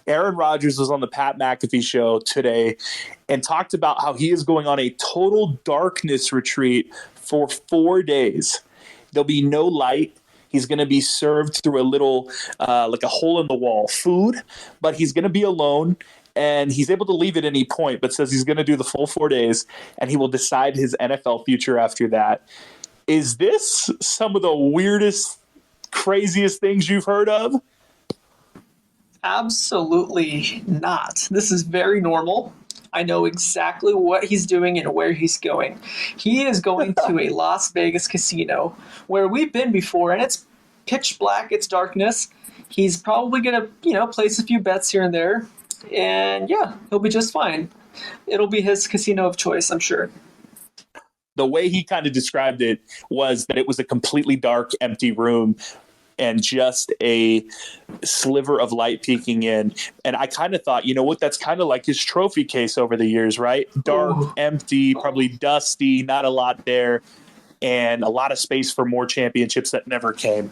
Aaron Rodgers was on the Pat McAfee show today and talked about how he is going on a total darkness retreat for 4 days. There'll be no light. He's going to be served through a little, like a hole in the wall food, but he's going to be alone. And he's able to leave at any point, but says he's going to do the full 4 days, and he will decide his NFL future after that. Is this some of the weirdest, craziest things you've heard of? Absolutely not. This is very normal. I know exactly what he's doing and where he's going. He is going to a Las Vegas casino where we've been before, and it's pitch black, it's darkness. He's probably going to, place a few bets here and there. And yeah, he'll be just fine. It'll be his casino of choice, I'm sure. The way he kind of described it was that it was a completely dark, empty room and just a sliver of light peeking in. And I kind of thought, that's kind of like his trophy case over the years, right? Dark, empty, probably dusty, not a lot there, and a lot of space for more championships that never came.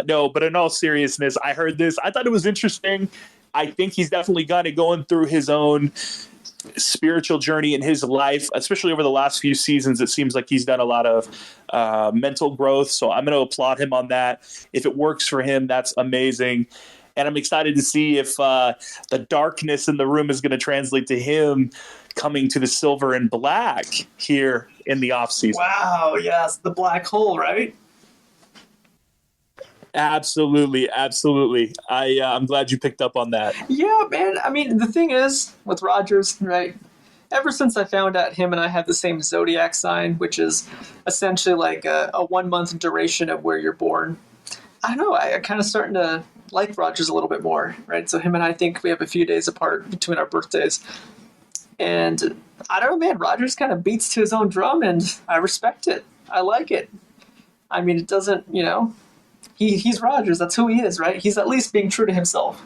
No, but in all seriousness, I heard this. I thought it was interesting. I think he's definitely going through his own spiritual journey in his life, especially over the last few seasons. It seems like he's done a lot of mental growth. So I'm going to applaud him on that. If it works for him, that's amazing. And I'm excited to see if the darkness in the room is going to translate to him coming to the silver and black here in the offseason. Wow, yes, the black hole, right? Absolutely. I'm glad you picked up on that. Yeah, man. I mean, the thing is with Rodgers, right? Ever since I found out him and I have the same zodiac sign, which is essentially like a 1 month duration of where you're born, I don't know. I kind of starting to like Rodgers a little bit more, right? So him and I think we have a few days apart between our birthdays. And I don't know, man. Rodgers kind of beats to his own drum, and I respect it. I like it. I mean, it doesn't, He's Rodgers. That's who he is, right? He's at least being true to himself.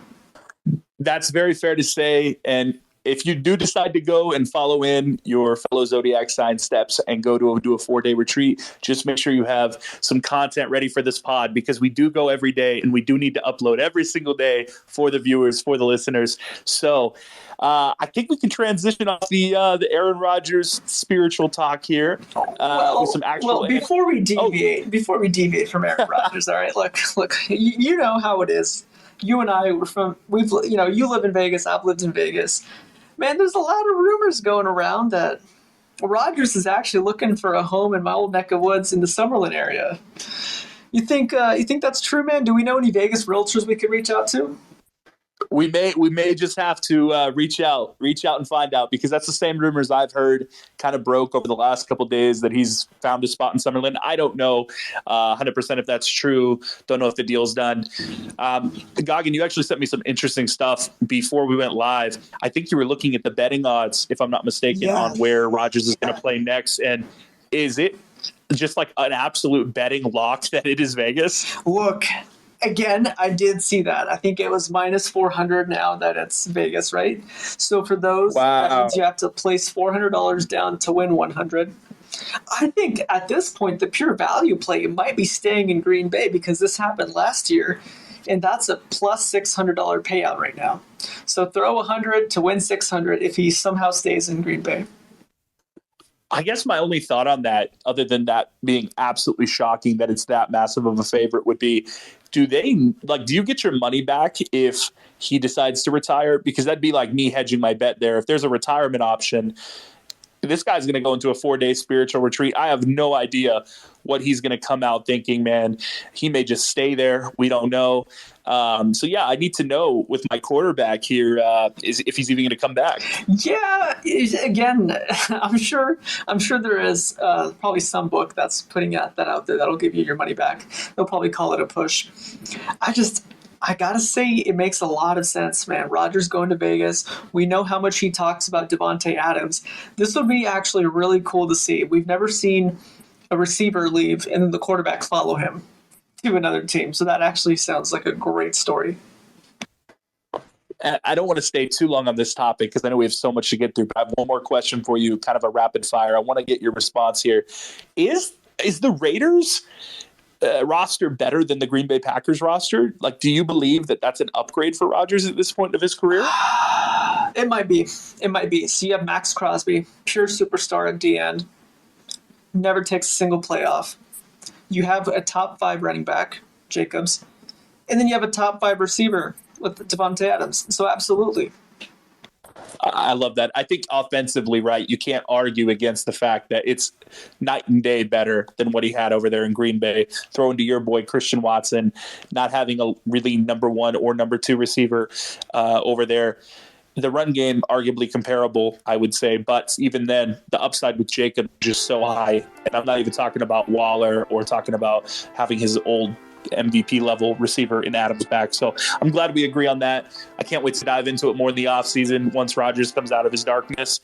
That's very fair to say. And if you do decide to go and follow in your fellow zodiac sign steps and go to do a 4-day retreat, just make sure you have some content ready for this pod, because we do go every day and we do need to upload every single day for the viewers, for the listeners. So I think we can transition off the Aaron Rodgers spiritual talk here with some actual. Before we deviate from Aaron Rodgers, all right. Look. You know how it is. You and I were you live in Vegas. I've lived in Vegas. Man, there's a lot of rumors going around that Rodgers is actually looking for a home in my old neck of woods in the Summerlin area. You think that's true, man? Do we know any Vegas realtors we could reach out to? We may just have to reach out and find out, because that's the same rumors I've heard kind of broke over the last couple of days, that he's found a spot in Summerlin. I don't know 100% if that's true. Don't know if the deal's done. Gagan, you actually sent me some interesting stuff before we went live. I think you were looking at the betting odds, if I'm not mistaken, on where Rodgers is going to play next. And is it just like an absolute betting lock that it is Vegas? Look. Again, I did see that. I think it was minus 400 now that it's Vegas, right? So for those, that means you have to place $400 down to win 100. I think at this point, the pure value play might be staying in Green Bay, because this happened last year, and that's a plus $600 payout right now. So throw 100 to win 600 if he somehow stays in Green Bay. I guess my only thought on that, other than that being absolutely shocking that it's that massive of a favorite, would be, do you get your money back if he decides to retire? Because that'd be like me hedging my bet there. If there's a retirement option, this guy's going to go into a 4-day spiritual retreat. I have no idea what he's going to come out thinking, man. He may just stay there. We don't know. So yeah, I need to know with my quarterback here if he's even going to come back. Yeah, again, I'm sure there is probably some book that's putting that out there that'll give you your money back. They'll probably call it a push. I gotta say, it makes a lot of sense, man. Rodgers going to Vegas. We know how much he talks about Davante Adams. This would be actually really cool to see. We've never seen a receiver leave and then the quarterback follow him to another team. So that actually sounds like a great story. I don't want to stay too long on this topic because I know we have so much to get through, but I have one more question for you, kind of a rapid fire. I want to get your response here. Is the Raiders roster better than the Green Bay Packers roster? Like, do you believe that that's an upgrade for Rodgers at this point of his career? It might be. It might be. So you have Max Crosby, pure superstar at the end, never takes a single playoff. You have a top 5 running back, Jacobs, and then you have a top 5 receiver with Davante Adams. So absolutely. I love that. I think offensively, right, you can't argue against the fact that it's night and day better than what he had over there in Green Bay. Throwing to your boy Christian Watson, not having a really number 1 or number 2 receiver over there. The run game, arguably comparable, I would say. But even then, the upside with Jacob is just so high. And I'm not even talking about Waller or talking about having his old MVP level receiver in Adams back. So I'm glad we agree on that. I can't wait to dive into it more in the offseason once Rodgers comes out of his darkness.